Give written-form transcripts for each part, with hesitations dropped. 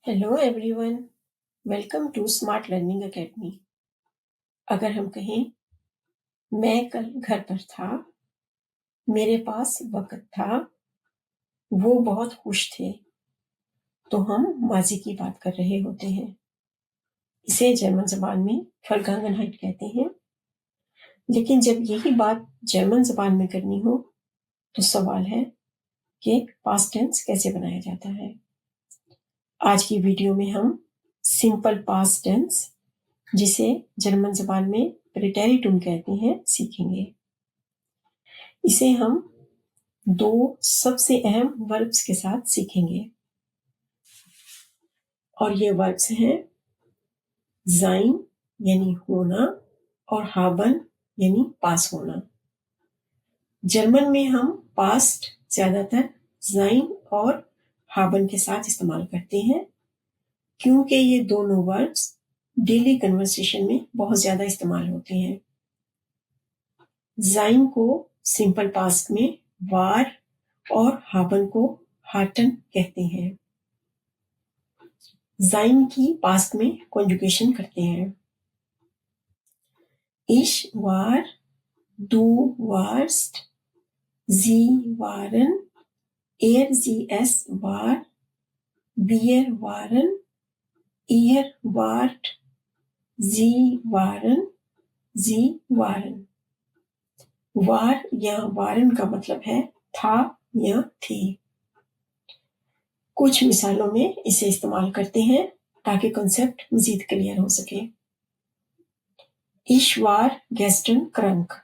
Hello everyone, welcome to smart learning academy. अगर हम कहें मैं कल घर पर था, मेरे पास वक्त था, वो बहुत खुश थे, तो हम माजी की बात कर रहे होते हैं। इसे जर्मन जबान में फर्गांगनहाइट कहते हैं। लेकिन जब यही बात जर्मन जबान में करनी हो तो सवाल है कि पास्ट टेंस कैसे बनाया जाता है। आज की वीडियो में हम सिंपल पास्ट टेंस, जिसे जर्मन जबान में प्रेटेरिटुम कहते हैं, सीखेंगे। इसे हम दो सबसे अहम वर्ब्स के साथ सीखेंगे और ये वर्ब्स हैं sein यानी होना और haben यानी पास होना। जर्मन में हम पास्ट ज्यादातर sein और haben के साथ इस्तेमाल करते हैं, क्योंकि ये दोनों वर्ब्स डेली कन्वर्सेशन में बहुत ज्यादा इस्तेमाल होते हैं। sein को सिंपल पास्ट में war और haben को hatten कहते हैं। sein की पास्ट में कॉन्जुगेशन करते हैं। Ich war, du warst, sie waren, sie es war, wir waren, ihr wart, sie waren, sie waren। war या waren का मतलब है था या थी। कुछ मिसालों में इसे इस्तेमाल करते हैं ताकि कॉन्सेप्ट मजीद क्लियर हो सके। Ich war gestern krank,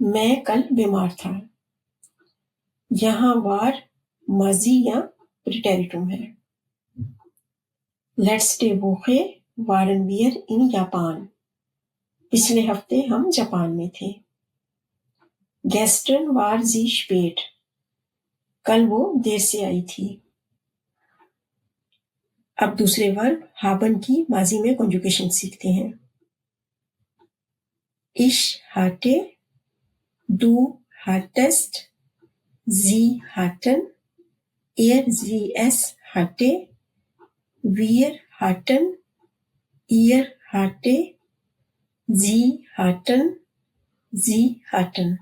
मैं कल बीमार था। यहाँ war माजी या प्रेटेरिटुम है। Letzte Woche waren wir in Japan, पिछले हफ्ते हम जापान में थे। Gestern war sie spät, कल वो देर से आई थी। अब दूसरे वर्ब haben की माजी में कॉन्जुगेशन सीखते हैं। Ich hatte, du hattest, sie hatten, sie es hatte, wir hatten, ihr hatte, sie hatten, sie hatten।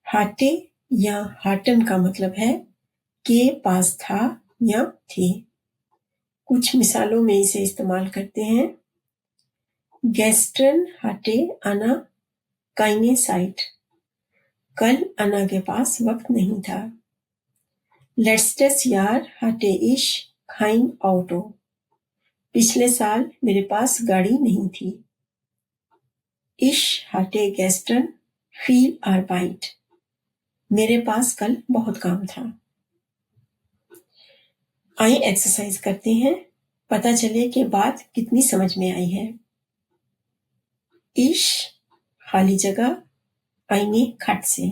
hatte या hatten का मतलब है के पास था या थे। कुछ मिसालों में इसे इस्तेमाल करते हैं। Gestern hatte Anna keine Zeit, कल अन्ना के पास वक्त नहीं था। Letztes Jahr hatte ich kein Auto, पिछले साल मेरे पास गाड़ी नहीं थी। Ich hatte gestern viel Arbeit, मेरे पास कल बहुत काम था। आइए एक्सरसाइज करते हैं, पता चले कि बात कितनी समझ में आई है। Ich खाली जगह eine Katze,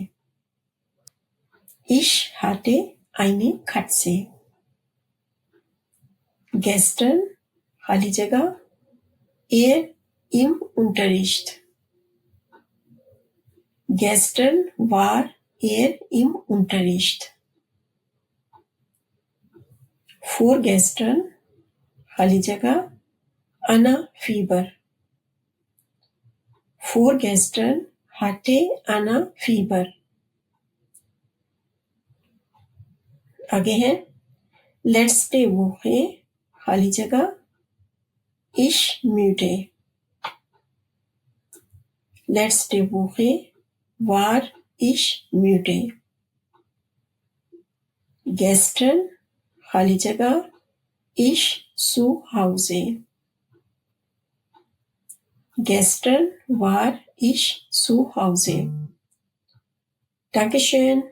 ich hatte eine Katze। Gestern खाली जगह im Unterricht, gestern war im Unterricht। Vorgestern खाली जगह Anna Fieber, vorgestern hatte Anna Fieber। आगे है letzte Woche खाली जगह ich müde, letzte Woche war ich müde। Gestern खाली जगह ich zu Hause, gestern war ich zu Hause। Dankeschön।